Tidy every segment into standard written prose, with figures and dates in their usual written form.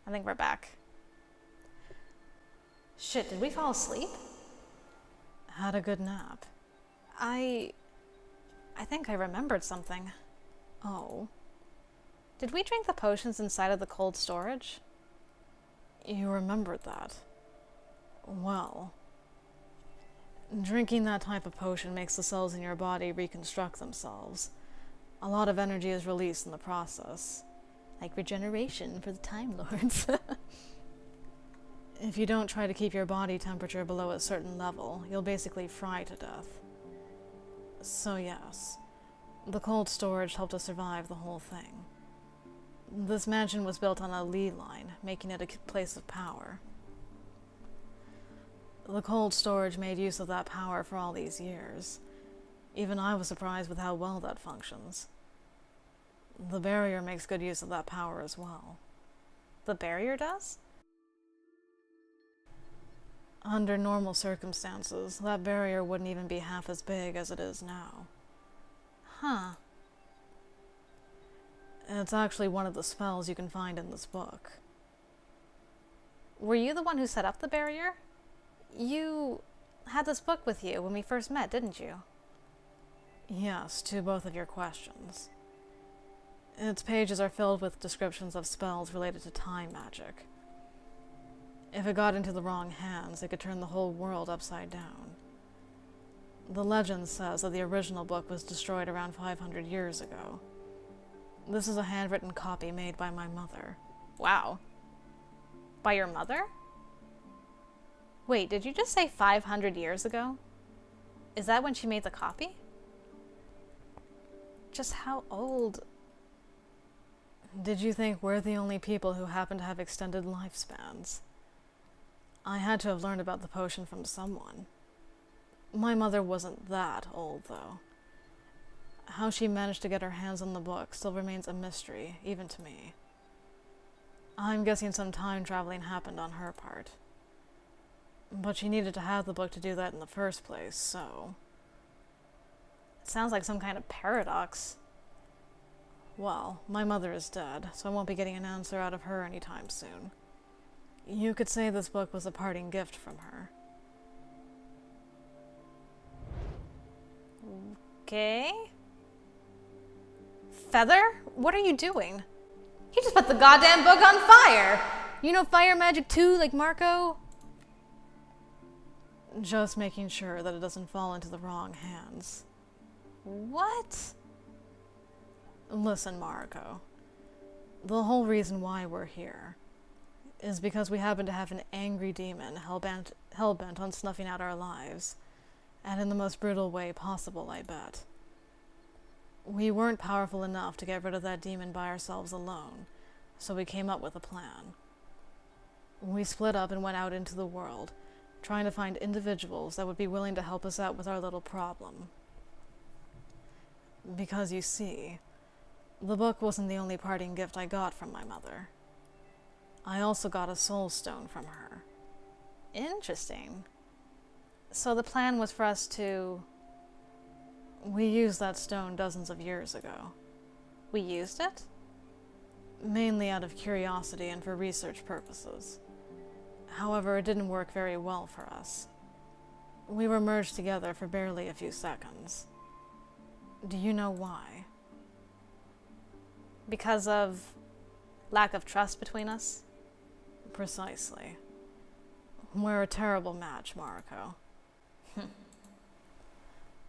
I think we're back. Shit, did we fall asleep? Had a good nap. I think I remembered something. Oh. Did we drink the potions inside of the cold storage? You remembered that. Well, drinking that type of potion makes the cells in your body reconstruct themselves. A lot of energy is released in the process. Like regeneration for the Time Lords. If you don't try to keep your body temperature below a certain level, you'll basically fry to death. So yes, the cold storage helped us survive the whole thing. This mansion was built on a ley line, making it a place of power. The cold storage made use of that power for all these years. Even I was surprised with how well that functions. The barrier makes good use of that power as well. The barrier does? Under normal circumstances, that barrier wouldn't even be half as big as it is now. Huh. It's actually one of the spells you can find in this book. Were you the one who set up the barrier? You had this book with you when we first met, didn't you? Yes, to both of your questions. Its pages are filled with descriptions of spells related to time magic. If it got into the wrong hands, it could turn the whole world upside down. The legend says that the original book was destroyed around 500 years ago. This is a handwritten copy made by my mother. Wow. By your mother? Wait, did you just say 500 years ago? Is that when she made the copy? Just how old? Did you think we're the only people who happen to have extended lifespans? I had to have learned about the potion from someone. My mother wasn't that old, though. How she managed to get her hands on the book still remains a mystery, even to me. I'm guessing some time traveling happened on her part. But she needed to have the book to do that in the first place, so... It sounds like some kind of paradox. Well, my mother is dead, so I won't be getting an answer out of her anytime soon. You could say this book was a parting gift from her. Okay. Feather? What are you doing? You just put the goddamn book on fire! You know fire magic too, like Mariko? Just making sure that it doesn't fall into the wrong hands. What? Listen, Mariko. The whole reason why we're here is because we happen to have an angry demon hell-bent on snuffing out our lives, and in the most brutal way possible, I bet. We weren't powerful enough to get rid of that demon by ourselves alone, so we came up with a plan. We split up and went out into the world, trying to find individuals that would be willing to help us out with our little problem. Because you see, the book wasn't the only parting gift I got from my mother. I also got a soul stone from her. Interesting. So the plan was for us to... We used that stone dozens of years ago. We used it? Mainly out of curiosity and for research purposes. However, it didn't work very well for us. We were merged together for barely a few seconds. Do you know why? Because of lack of trust between us? Precisely. We're a terrible match, Mariko.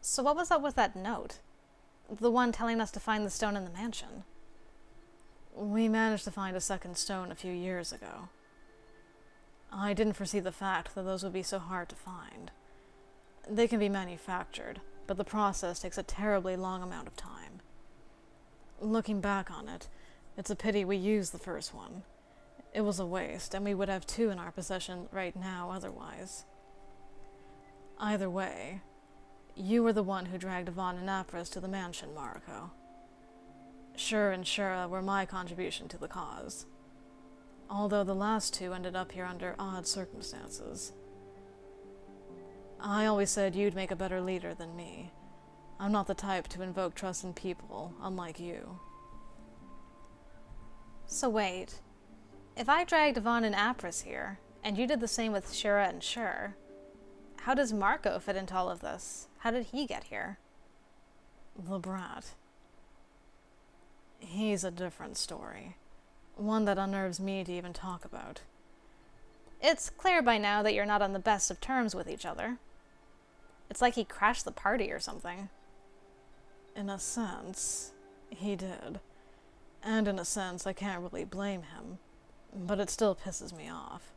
So what was up with that note? The one telling us to find the stone in the mansion? We managed to find a second stone a few years ago. I didn't foresee the fact that those would be so hard to find. They can be manufactured, but the process takes a terribly long amount of time. Looking back on it, it's a pity we used the first one. It was a waste, and we would have two in our possession right now otherwise. Either way, you were the one who dragged Yvonne and Apris to the mansion, Mariko. Sure and Shura were my contribution to the cause. Although the last two ended up here under odd circumstances. I always said you'd make a better leader than me. I'm not the type to invoke trust in people, unlike you. So wait, If I dragged Vaughn and Apris here, and you did the same with Shura and Shur, how does Mariko fit into all of this? How did he get here? The brat. He's a different story. One that unnerves me to even talk about. It's clear by now that you're not on the best of terms with each other. It's like he crashed the party or something. In a sense, he did. And in a sense, I can't really blame him. But it still pisses me off.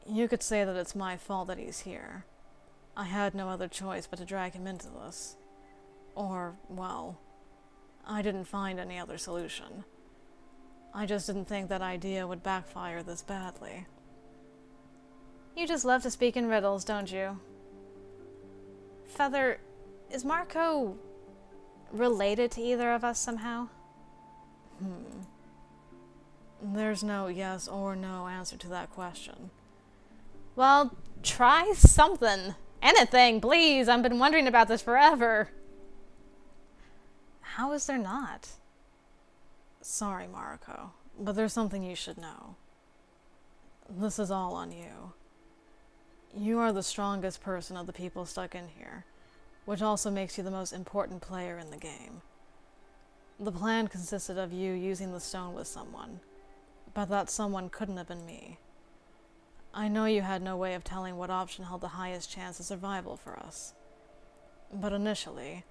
You could say that it's my fault that he's here. I had no other choice but to drag him into this. Or, well, I didn't find any other solution. I just didn't think that idea would backfire this badly. You just love to speak in riddles, don't you? Feathor, is Mariko related to either of us somehow? There's no yes or no answer to that question. Well, try something. Anything, please. I've been wondering about this forever. How is there not? Sorry, Mariko, but there's something you should know. This is all on you. You are the strongest person of the people stuck in here, which also makes you the most important player in the game. The plan consisted of you using the stone with someone, but that someone couldn't have been me. I know you had no way of telling what option held the highest chance of survival for us. But initially,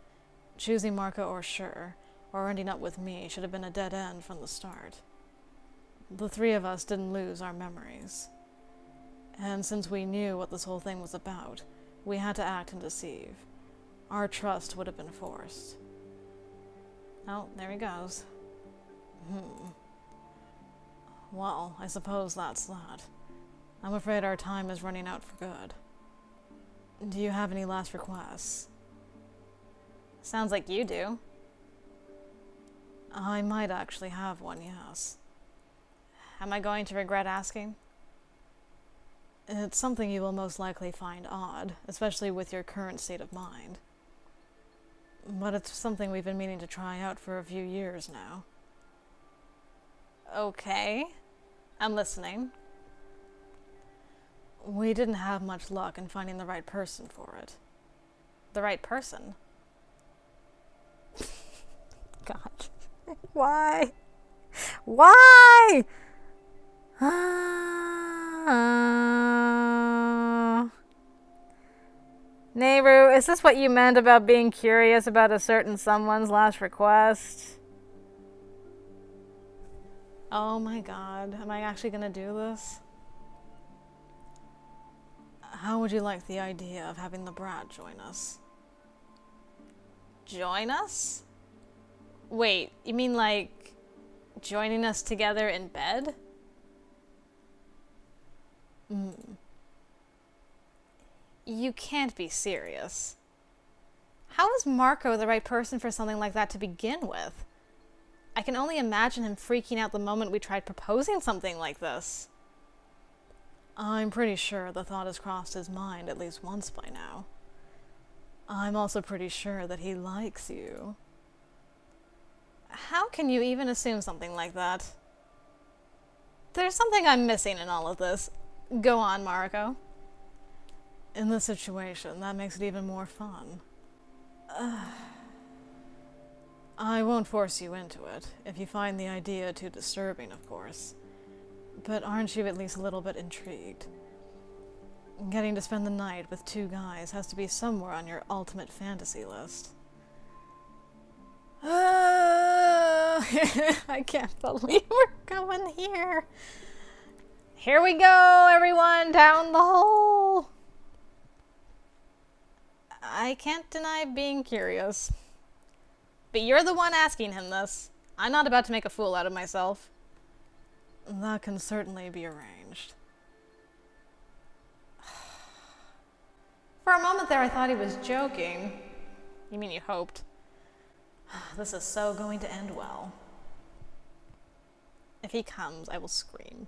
choosing Mariko or Shur, or ending up with me, should have been a dead end from the start. The three of us didn't lose our memories. And since we knew what this whole thing was about, we had to act and deceive. Our trust would have been forced. Oh, there he goes. Well, I suppose that's that. I'm afraid our time is running out for good. Do you have any last requests? Sounds like you do. I might actually have one, yes. Am I going to regret asking? It's something you will most likely find odd, especially with your current state of mind. But it's something we've been meaning to try out for a few years now. Okay. I'm listening. We didn't have much luck in finding the right person for it. The right person? God. Why? Why? Nehru, is this what you meant about being curious about a certain someone's last request? Oh my god, am I actually gonna do this? How would you like the idea of having the brat join us? Join us? Wait, you mean like joining us together in bed? You can't be serious. How is Mariko the right person for something like that to begin with? I can only imagine him freaking out the moment we tried proposing something like this. I'm pretty sure the thought has crossed his mind at least once by now. I'm also pretty sure that he likes you. How can you even assume something like that? There's something I'm missing in all of this. Go on, Mariko. In this situation, that makes it even more fun. I won't force you into it, if you find the idea too disturbing, of course. But aren't you at least a little bit intrigued? Getting to spend the night with two guys has to be somewhere on your ultimate fantasy list. I can't believe we're going here. Here we go, everyone, down the hole. I can't deny being curious. But you're the one asking him this. I'm not about to make a fool out of myself. That can certainly be arranged. For a moment there, I thought he was joking. You mean you hoped? This is so going to end well. If he comes, I will scream.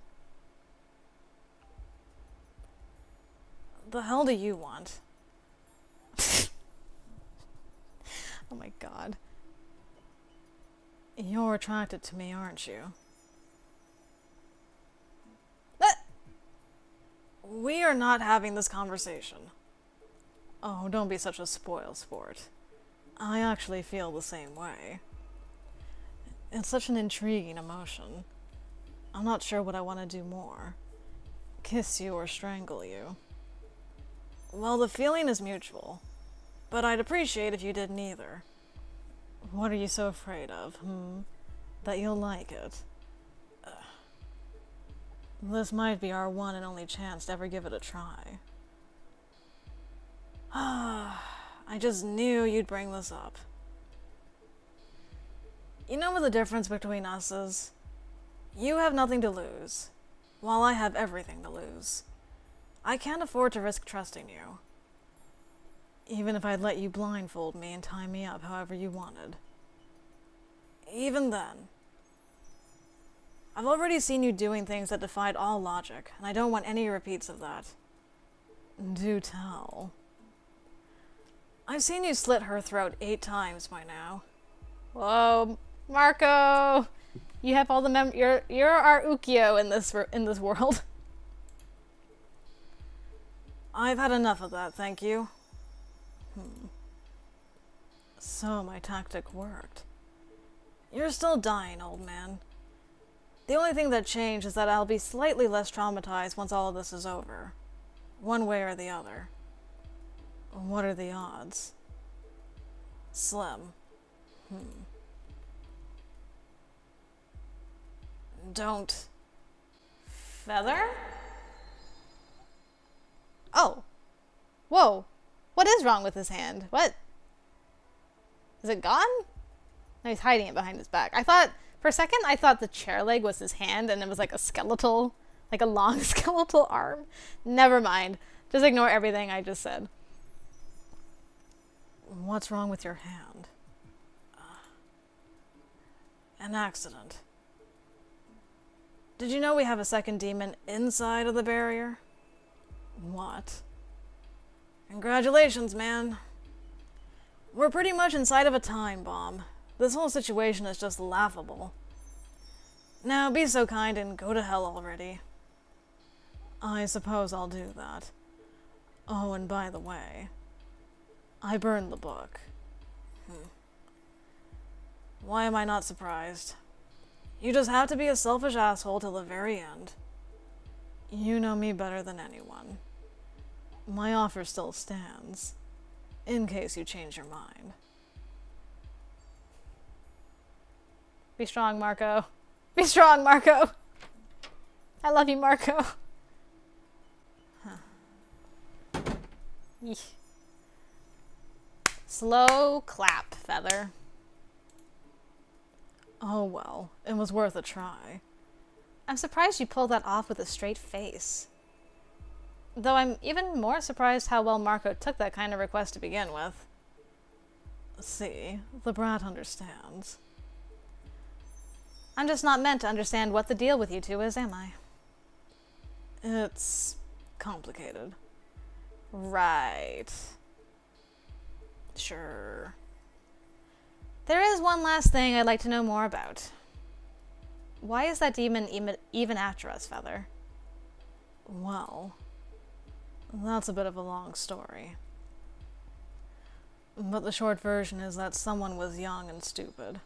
The hell do you want? Oh my god. You're attracted to me, aren't you? We are not having this conversation. Oh, don't be such a spoil sport. I actually feel the same way. It's such an intriguing emotion. I'm not sure what I want to do more. Kiss you or strangle you. Well, the feeling is mutual, but I'd appreciate if you did neither. What are you so afraid of, That you'll like it? This might be our one and only chance to ever give it a try. I just knew you'd bring this up. You know what the difference between us is? You have nothing to lose, while I have everything to lose. I can't afford to risk trusting you, even if I'd let you blindfold me and tie me up however you wanted. Even then, I've already seen you doing things that defied all logic, and I don't want any repeats of that. Do tell. I've seen you slit her throat 8 times by now. Whoa, Mariko! You have all the you're our Itchio in this world. I've had enough of that, thank you. So my tactic worked. You're still dying, old man. The only thing that changed is that I'll be slightly less traumatized once all of this is over. One way or the other. What are the odds? Slim. Don't. Feather? Oh. Whoa. What is wrong with his hand? What? Is it gone? No, he's hiding it behind his back. For a second, I thought the chair leg was his hand and it was like a skeletal, like a long skeletal arm. Never mind. Just ignore everything I just said. What's wrong with your hand? An accident. Did you know we have a second demon inside of the barrier? What? Congratulations, man. We're pretty much inside of a time bomb. This whole situation is just laughable. Now, be so kind and go to hell already. I suppose I'll do that. Oh, and by the way, I burned the book. Why am I not surprised? You just have to be a selfish asshole till the very end. You know me better than anyone. My offer still stands, in case you change your mind. Be strong, Mariko. Be strong, Mariko. I love you, Mariko. Eesh. Slow clap, Feather. Oh well, it was worth a try. I'm surprised you pulled that off with a straight face. Though I'm even more surprised how well Mariko took that kind of request to begin with. See, the brat understands. I'm just not meant to understand what the deal with you two is, am I? It's complicated. Right. Sure. There is one last thing I'd like to know more about. Why is that demon even after us, Feather? Well, that's a bit of a long story. But the short version is that someone was young and stupid.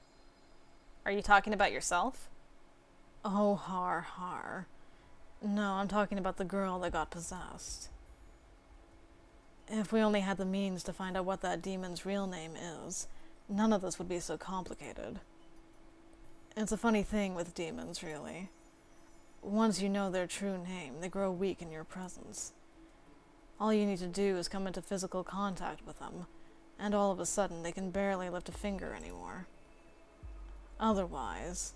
Are you talking about yourself? Oh, har. No, I'm talking about the girl that got possessed. If we only had the means to find out what that demon's real name is, none of this would be so complicated. It's a funny thing with demons, really. Once you know their true name, they grow weak in your presence. All you need to do is come into physical contact with them, and all of a sudden they can barely lift a finger anymore. Otherwise,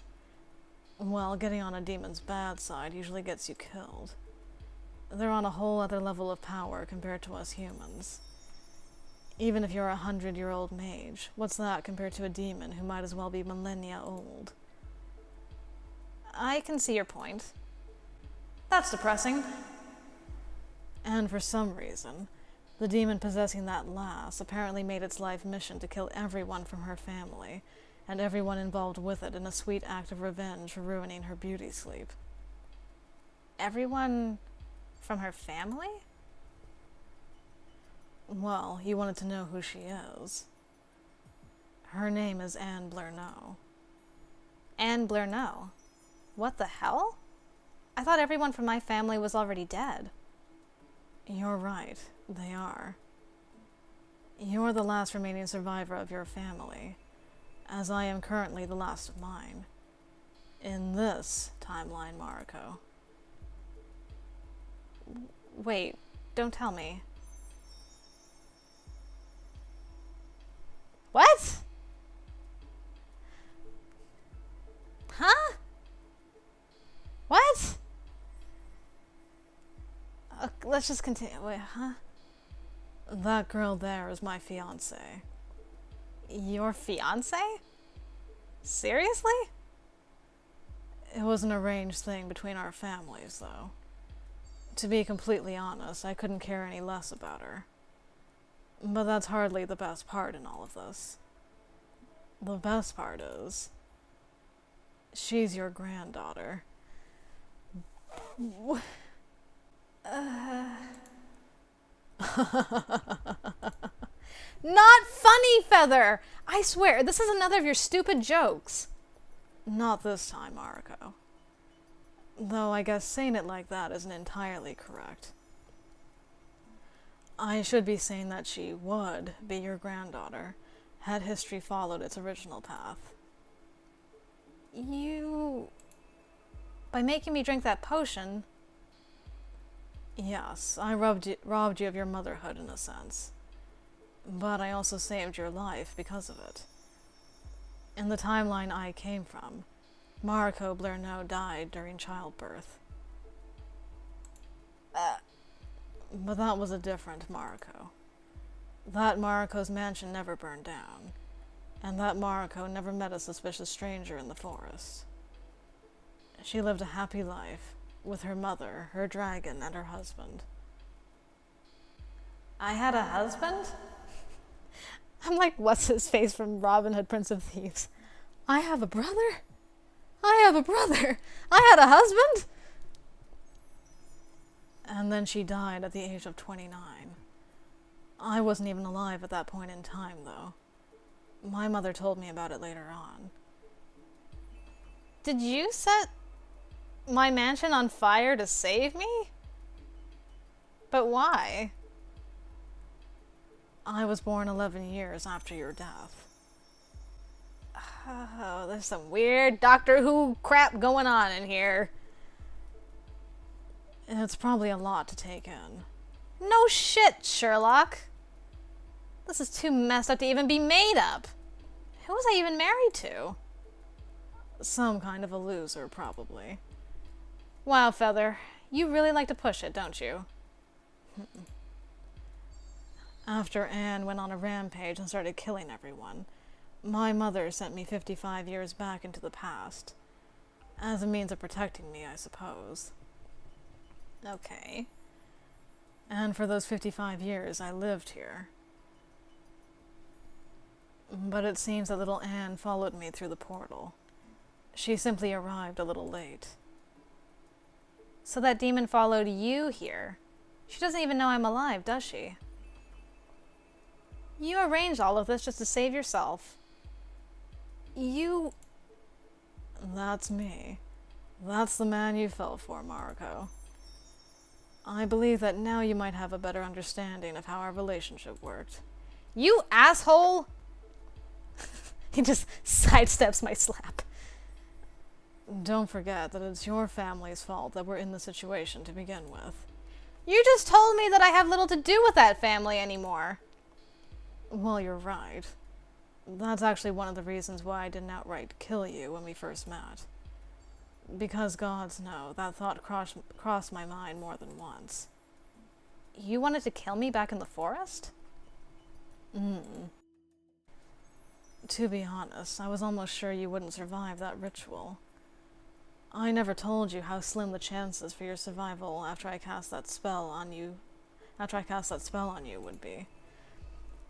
well, getting on a demon's bad side usually gets you killed. They're on a whole other level of power compared to us humans. Even if you're a 100-year-old mage, what's that compared to a demon who might as well be millennia old? I can see your point. That's depressing. And for some reason, the demon possessing that lass apparently made its life mission to kill everyone from her family, and everyone involved with it in a sweet act of revenge for ruining her beauty sleep. Everyone From her family? Well, you wanted to know who she is. Her name is Anne Blerneau. Anne Blerneau? What the hell? I thought everyone from my family was already dead. You're right, they are. You're the last remaining survivor of your family, as I am currently the last of mine. In this timeline, Mariko. Wait, don't tell me. What? Huh? What? Let's just continue. Wait, huh? That girl there is my fiancé. Your fiancé? Seriously? It was an arranged thing between our families, though. To be completely honest, I couldn't care any less about her. But that's hardly the best part in all of this. The best part is, she's your granddaughter. Not funny, Feather! I swear, this is another of your stupid jokes. Not this time, Mariko. Though I guess saying it like that isn't entirely correct. I should be saying that she would be your granddaughter, had history followed its original path. You... By making me drink that potion... Yes, I robbed you of your motherhood in a sense. But I also saved your life because of it. In the timeline I came from, Mariko Blerneau died during childbirth. But that was a different Mariko. That Mariko's mansion never burned down, and that Mariko never met a suspicious stranger in the forest. She lived a happy life, with her mother, her dragon, and her husband. I had a husband? I'm like, what's his face from Robin Hood, Prince of Thieves? I have a brother? I have a brother! I had a husband? And then she died at the age of 29. I wasn't even alive at that point in time, though. My mother told me about it later on. Did you set my mansion on fire to save me? But why? I was born 11 years after your death. Oh, there's some weird Doctor Who crap going on in here. It's probably a lot to take in. No shit, Sherlock. This is too messed up to even be made up. Who was I even married to? Some kind of a loser, probably. Wow, Feather, you really like to push it, don't you? After Anne went on a rampage and started killing everyone, my mother sent me 55 years back into the past. As a means of protecting me, I suppose. Okay. And for those 55 years, I lived here. But it seems that little Anne followed me through the portal. She simply arrived a little late. So that demon followed you here. She doesn't even know I'm alive, does she? You arranged all of this just to save yourself. You... That's me. That's the man you fell for, Mariko. I believe that now you might have a better understanding of how our relationship worked. You asshole! He just sidesteps my slap. Don't forget that it's your family's fault that we're in the situation to begin with. You just told me that I have little to do with that family anymore. Well, you're right. That's actually one of the reasons why I didn't outright kill you when we first met. Because gods know, that thought crossed my mind more than once. You wanted to kill me back in the forest? To be honest, I was almost sure you wouldn't survive that ritual. I never told you how slim the chances for your survival after I cast that spell on you would be.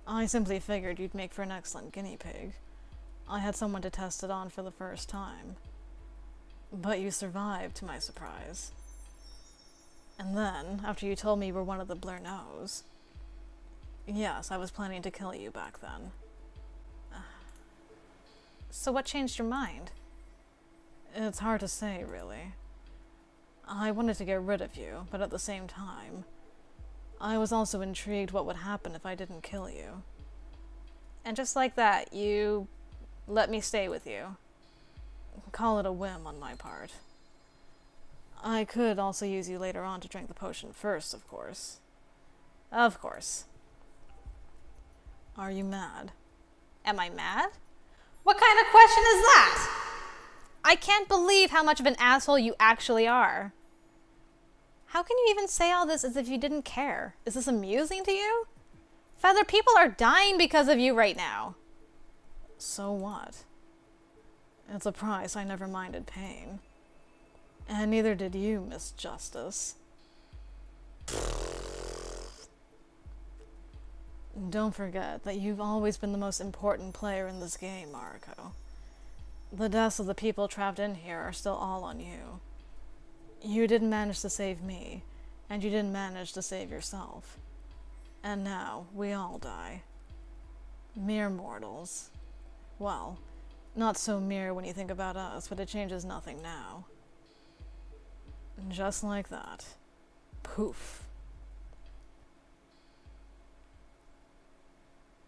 I simply figured you'd make for an excellent guinea pig. I had someone to test it on for the first time. But you survived, to my surprise. And then, after you told me you were one of the Blurnos, yes, I was planning to kill you back then. So what changed your mind? It's hard to say, really. I wanted to get rid of you, but at the same time, I was also intrigued what would happen if I didn't kill you. And just like that, you let me stay with you. Call it a whim on my part. I could also use you later on to drink the potion first, of course. Of course. Are you mad? Am I mad? What kind of question is that? I can't believe how much of an asshole you actually are. How can you even say all this as if you didn't care? Is this amusing to you? Feather, people are dying because of you right now. So what? It's a price I never minded paying. And neither did you, Miss Justice. Don't forget that you've always been the most important player in this game, Mariko. The deaths of the people trapped in here are still all on you. You didn't manage to save me, and you didn't manage to save yourself. And now, we all die. Mere mortals. Well, not so mere when you think about us, but it changes nothing now. Just like that. Poof.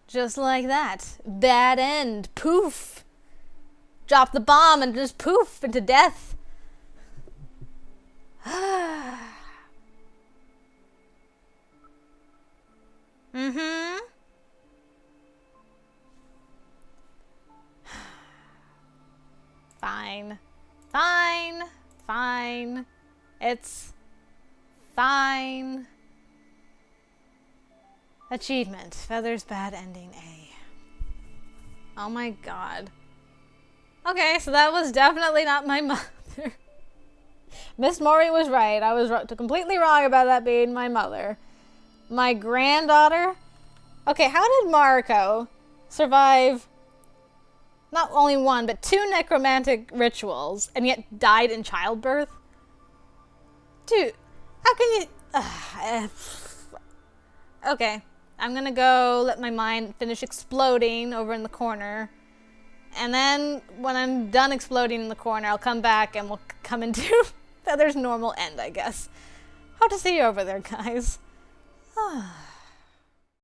Just like that. Bad end. Poof. Drop the bomb and just poof into death. Mm-hmm. Fine. Fine. Fine. It's fine. Achievement. Feather's bad ending A. Oh my god. Okay, so that was definitely not my mother. Miss Mori was right. I was completely wrong about that being my mother. My granddaughter? Okay, how did Mariko survive not only one, but 2 necromantic rituals and yet died in childbirth? Dude, how can you... Okay, I'm gonna go let my mind finish exploding over in the corner. And then, when I'm done exploding in the corner, I'll come back and we'll come into Feather's normal end, I guess. Hope to see you over there, guys.